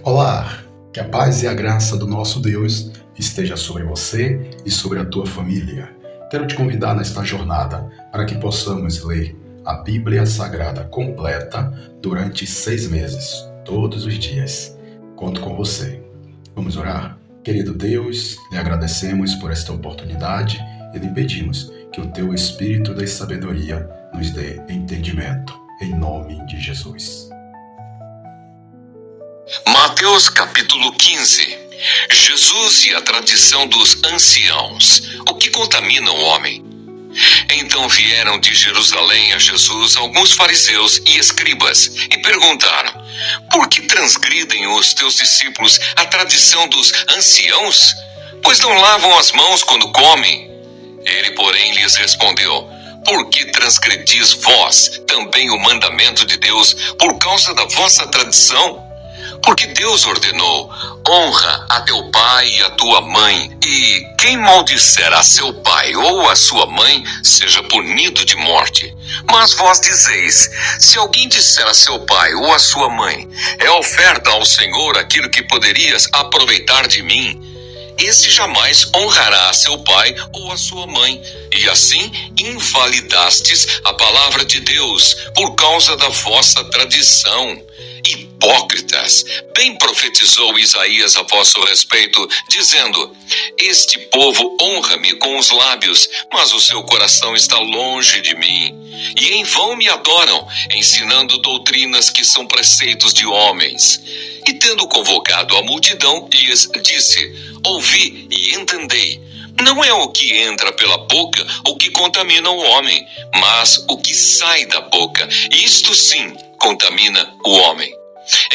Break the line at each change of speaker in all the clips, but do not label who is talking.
Olá, que a paz e a graça do nosso Deus esteja sobre você e sobre a tua família. Quero te convidar nesta jornada para que possamos ler a Bíblia Sagrada completa durante 6 meses, todos os dias. Conto com você. Vamos orar? Querido Deus, lhe agradecemos por esta oportunidade e lhe pedimos que o teu Espírito da sabedoria nos dê entendimento, em nome de Jesus.
Mateus capítulo 15. Jesus e a tradição dos anciãos, o que contamina o homem. Então vieram de Jerusalém a Jesus alguns fariseus e escribas e perguntaram: por que transgridem os teus discípulos a tradição dos anciãos? Pois não lavam as mãos quando comem. Ele, porém, lhes respondeu: por que transgredis vós também o mandamento de Deus por causa da vossa tradição? Porque Deus ordenou: honra a teu pai e a tua mãe, e quem maldisser a seu pai ou a sua mãe seja punido de morte. Mas vós dizeis: se alguém disser a seu pai ou a sua mãe, é oferta ao Senhor aquilo que poderias aproveitar de mim, esse jamais honrará a seu pai ou a sua mãe, e assim invalidastes a palavra de Deus por causa da vossa tradição. Hipócritas, bem profetizou Isaías a vosso respeito, dizendo: este povo honra-me com os lábios, mas o seu coração está longe de mim. E em vão me adoram, ensinando doutrinas que são preceitos de homens. E tendo convocado a multidão, lhes disse: ouvi e entendei. Não é o que entra pela boca o que contamina o homem, mas o que sai da boca. Isto sim contamina o homem.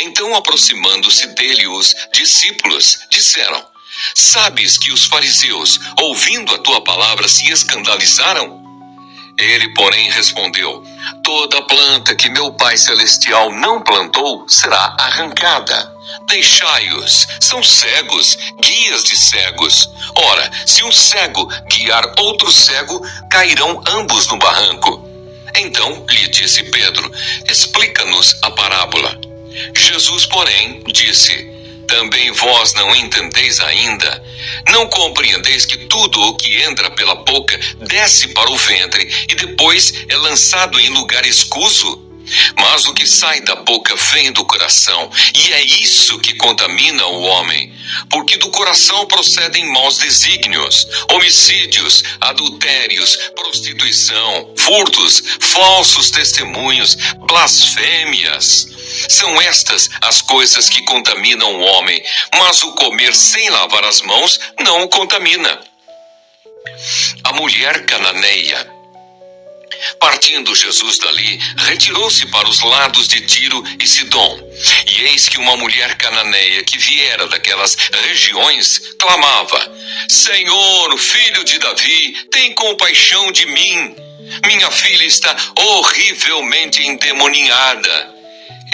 Então, aproximando-se dele, os discípulos disseram: sabes que os fariseus, ouvindo a tua palavra, se escandalizaram? Ele, porém, respondeu: toda planta que meu Pai Celestial não plantou será arrancada. Deixai-os, são cegos, guias de cegos. Ora, se um cego guiar outro cego, cairão ambos no barranco. Então lhe disse Pedro: explica-nos a parábola. Jesus, porém, disse: também vós não entendeis ainda? Não compreendeis que tudo o que entra pela boca desce para o ventre e depois é lançado em lugar escuso? Mas o que sai da boca vem do coração, e é isso que contamina o homem. Porque do coração procedem maus desígnios, homicídios, adultérios, prostituição, furtos, falsos testemunhos, blasfêmias. São estas as coisas que contaminam o homem, mas o comer sem lavar as mãos não o contamina. A mulher cananeia. Partindo Jesus dali, retirou-se para os lados de Tiro e Sidom. E eis que uma mulher cananeia que viera daquelas regiões clamava: Senhor, filho de Davi, tem compaixão de mim. Minha filha está horrivelmente endemoniada.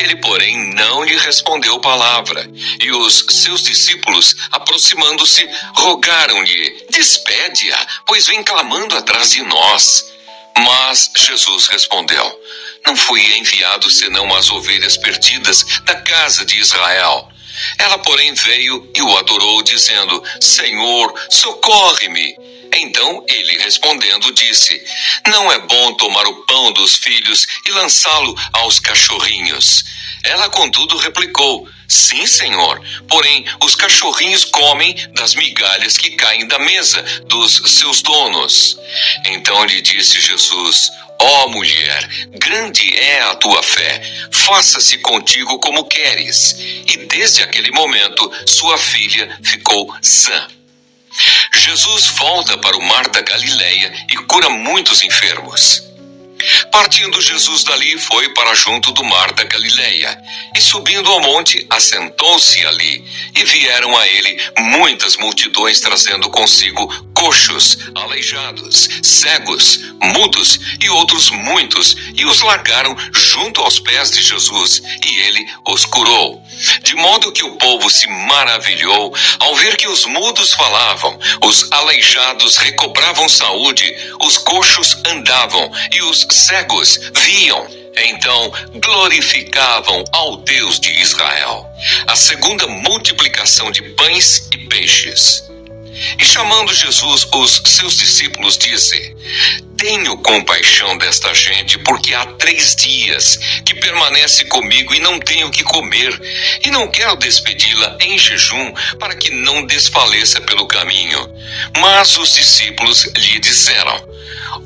Ele, porém, não lhe respondeu palavra. E os seus discípulos, aproximando-se, rogaram-lhe: despede-a, pois vem clamando atrás de nós. Mas Jesus respondeu: não fui enviado senão às ovelhas perdidas da casa de Israel. Ela, porém, veio e o adorou, dizendo: Senhor, socorre-me. Então ele, respondendo, disse: não é bom tomar o pão dos filhos e lançá-lo aos cachorrinhos. Ela, contudo, replicou: sim, Senhor, porém os cachorrinhos comem das migalhas que caem da mesa dos seus donos. Então lhe disse Jesus: ó mulher, grande é a tua fé, faça-se contigo como queres. E desde aquele momento sua filha ficou sã. Jesus volta para o mar da Galileia e cura muitos enfermos. Partindo Jesus dali, foi para junto do mar da Galileia, e subindo ao monte, assentou-se ali, e vieram a ele muitas multidões, trazendo consigo coxos, aleijados, cegos, mudos e outros muitos, e os largaram junto aos pés de Jesus, e ele os curou. De modo que o povo se maravilhou ao ver que os mudos falavam, os aleijados recobravam saúde, os coxos andavam e os cegos viam. Então glorificavam ao Deus de Israel. A segunda multiplicação de pães e peixes. E chamando Jesus os seus discípulos, disse: Tenho compaixão desta gente, porque há 3 dias que permanece comigo e não tenho o que comer, e não quero despedi-la em jejum, para que não desfaleça pelo caminho. Mas os discípulos lhe disseram: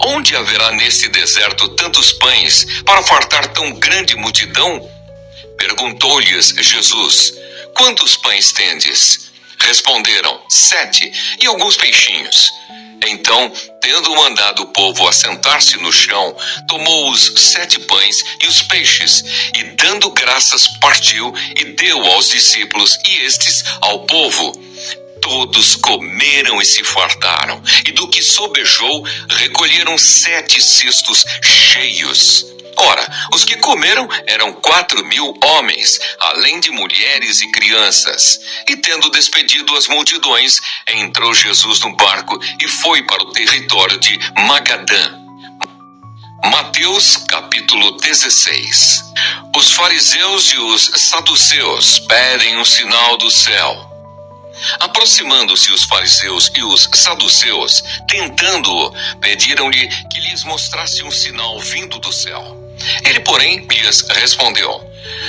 Onde haverá neste deserto tantos pães para fartar tão grande multidão? Perguntou-lhes Jesus: Quantos pães tendes? Responderam: 7, e alguns peixinhos. Então, tendo mandado o povo assentar-se no chão, tomou os 7 pães e os peixes, e dando graças partiu e deu aos discípulos, e estes ao povo. Todos comeram e se fartaram, e do que sobejou, recolheram 7 cestos cheios. Ora, os que comeram eram 4.000 homens, além de mulheres e crianças. E tendo despedido as multidões, entrou Jesus no barco e foi para o território de Magadã. Mateus capítulo 16. Os fariseus e os saduceus pedem um sinal do céu. Aproximando-se os fariseus e os saduceus, tentando-o, pediram-lhe que lhes mostrasse um sinal vindo do céu. Ele, porém, lhes respondeu: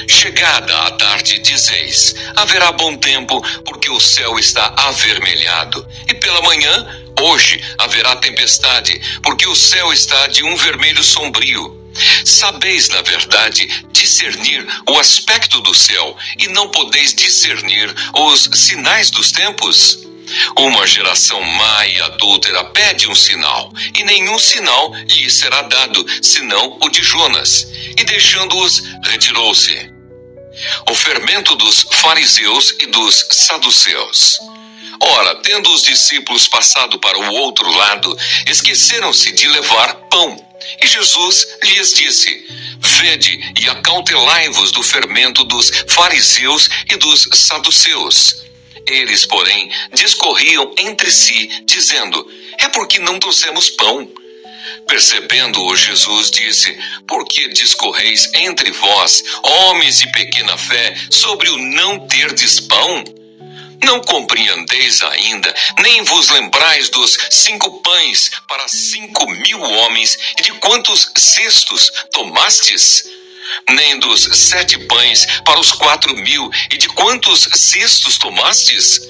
Chegada a tarde, dizeis: haverá bom tempo, porque o céu está avermelhado. E pela manhã, hoje, haverá tempestade, porque o céu está de um vermelho sombrio. Sabeis, na verdade, discernir o aspecto do céu, e não podeis discernir os sinais dos tempos? Uma geração má e adúltera pede um sinal, e nenhum sinal lhe será dado, senão o de Jonas. E deixando-os, retirou-se. O fermento dos fariseus e dos saduceus. Ora, tendo os discípulos passado para o outro lado, esqueceram-se de levar pão. E Jesus lhes disse: Vede e acautelai-vos do fermento dos fariseus e dos saduceus. Eles, porém, discorriam entre si, dizendo: É porque não trouxemos pão. Percebendo-o, Jesus disse: Por que discorreis entre vós, homens de pequena fé, sobre o não terdes pão? Não compreendeis ainda, nem vos lembrais dos 5 pães para 5.000 homens, e de quantos cestos tomastes? Nem dos 7 pães para os 4.000, e de quantos cestos tomastes?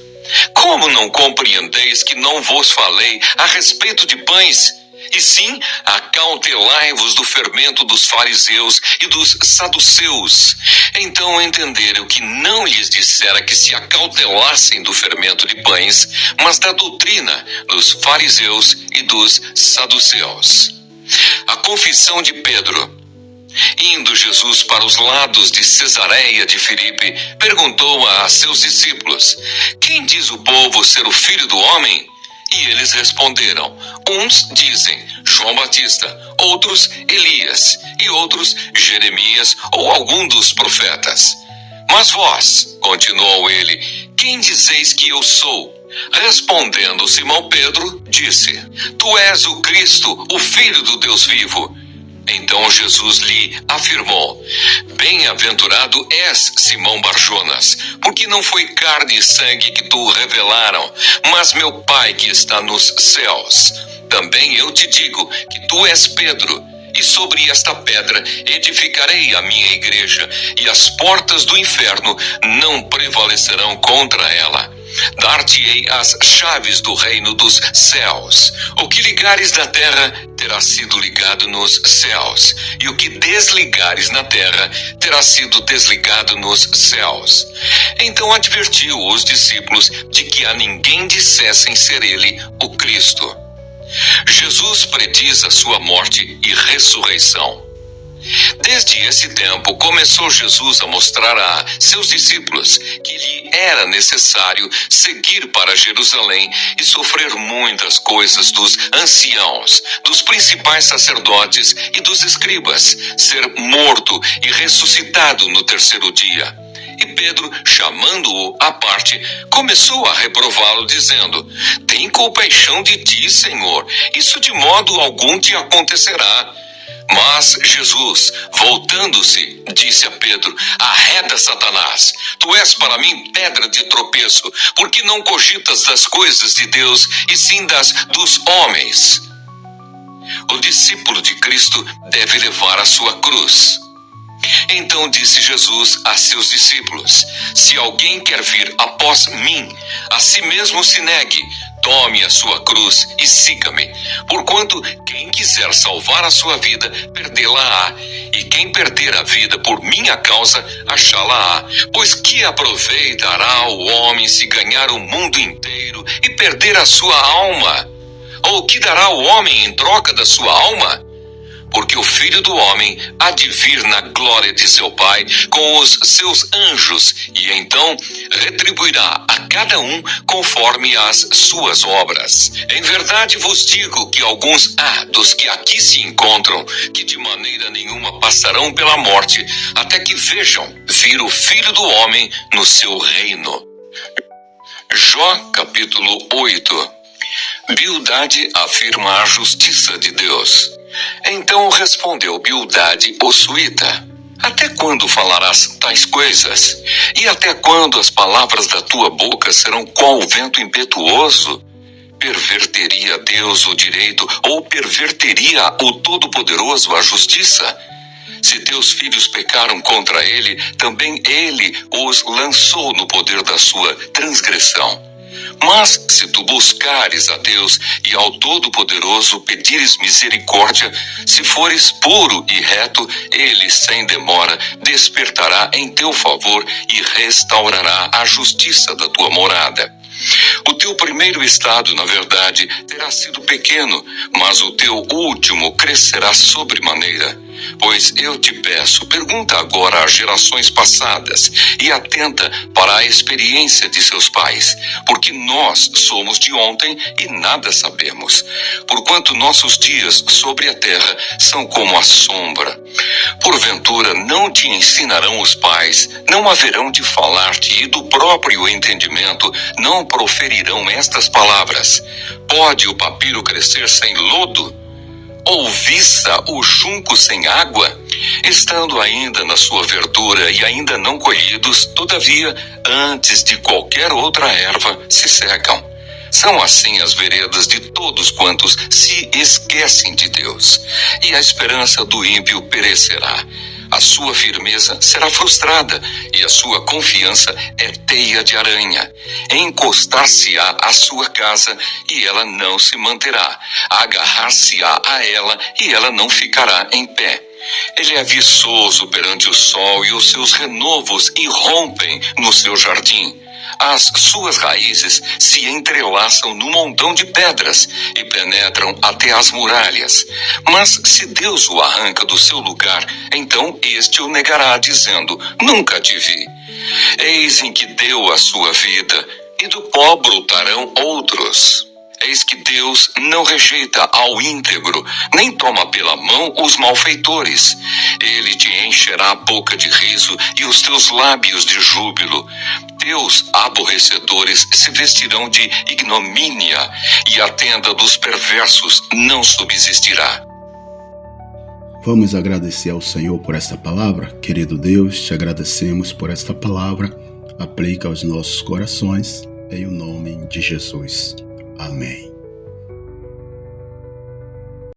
Como não compreendeis que não vos falei a respeito de pães? E sim, acautelai-vos do fermento dos fariseus e dos saduceus. Então entenderam que não lhes dissera que se acautelassem do fermento de pães, mas da doutrina dos fariseus e dos saduceus. A confissão de Pedro. Indo Jesus para os lados de Cesareia de Filipe, perguntou a seus discípulos: Quem diz o povo ser o Filho do Homem? E eles responderam: Uns dizem João Batista, outros Elias, e outros Jeremias ou algum dos profetas. Mas vós, continuou ele, quem dizeis que eu sou? Respondendo Simão Pedro, disse: Tu és o Cristo, o Filho do Deus vivo. Então Jesus lhe afirmou: Bem-aventurado és, Simão Barjonas, porque não foi carne e sangue que tu revelaram, mas meu Pai que está nos céus. Também eu te digo que tu és Pedro, e sobre esta pedra edificarei a minha igreja, e as portas do inferno não prevalecerão contra ela. Dar-te-ei as chaves do reino dos céus. O que ligares na terra terá sido ligado nos céus, e o que desligares na terra terá sido desligado nos céus. Então advertiu os discípulos de que a ninguém dissessem ser ele o Cristo. Jesus prediz a sua morte e ressurreição. Desde esse tempo, começou Jesus a mostrar a seus discípulos que lhe era necessário seguir para Jerusalém e sofrer muitas coisas dos anciãos, dos principais sacerdotes e dos escribas, ser morto e ressuscitado no 3º dia. E Pedro, chamando-o à parte, começou a reprová-lo, dizendo: Tem compaixão de ti, Senhor, isso de modo algum te acontecerá. Mas Jesus, voltando-se, disse a Pedro: arreda, Satanás, tu és para mim pedra de tropeço, porque não cogitas das coisas de Deus, e sim das dos homens. O discípulo de Cristo deve levar a sua cruz. Então disse Jesus a seus discípulos: se alguém quer vir após mim, a si mesmo se negue, tome a sua cruz e siga-me. Porquanto quem quiser salvar a sua vida, perdê-la-á, e quem perder a vida por minha causa, achá-la-á. Pois que aproveitará o homem se ganhar o mundo inteiro e perder a sua alma? Ou que dará o homem em troca da sua alma? Porque o Filho do Homem há de vir na glória de seu Pai com os seus anjos, e então retribuirá a cada um conforme as suas obras. Em verdade vos digo que alguns há dos que aqui se encontram, que de maneira nenhuma passarão pela morte, até que vejam vir o Filho do Homem no seu reino. Jó capítulo 8. Bildade afirma a justiça de Deus. Então respondeu Bildade o suíta: até quando falarás tais coisas? E até quando as palavras da tua boca serão qual vento impetuoso? Perverteria Deus o direito, ou perverteria o Todo-Poderoso a justiça? Se teus filhos pecaram contra ele, também ele os lançou no poder da sua transgressão. Mas se tu buscares a Deus e ao Todo-Poderoso pedires misericórdia, se fores puro e reto, ele sem demora despertará em teu favor e restaurará a justiça da tua morada. O teu primeiro estado, na verdade, terá sido pequeno, mas o teu último crescerá sobremaneira. Pois eu te peço, pergunta agora às gerações passadas e atenta para a experiência de seus pais, porque nós somos de ontem e nada sabemos, porquanto nossos dias sobre a terra são como a sombra. Porventura não te ensinarão os pais, não haverão de falar-te, e do próprio entendimento não proferirão estas palavras: pode o papiro crescer sem lodo? Ou viça o junco sem água? Estando ainda na sua verdura e ainda não colhidos, todavia, antes de qualquer outra erva, se secam. São assim as veredas de todos quantos se esquecem de Deus. E a esperança do ímpio perecerá. A sua firmeza será frustrada, e a sua confiança é teia de aranha. Encostar-se-á à sua casa, e ela não se manterá. Agarrar-se-á a ela, e ela não ficará em pé. Ele é viçoso perante o sol, e os seus renovos irrompem no seu jardim. As suas raízes se entrelaçam no montão de pedras e penetram até as muralhas. Mas se Deus o arranca do seu lugar, então este o negará, dizendo: nunca te vi. Eis em que deu a sua vida, e do pó brotarão outros. Eis que Deus não rejeita ao íntegro, nem toma pela mão os malfeitores. Ele te encherá a boca de riso e os teus lábios de júbilo. Teus aborrecedores se vestirão de ignomínia, e a tenda dos perversos não subsistirá.
Vamos agradecer ao Senhor por esta palavra. Querido Deus, te agradecemos por esta palavra. Aplica aos nossos corações, em o nome de Jesus. Amém.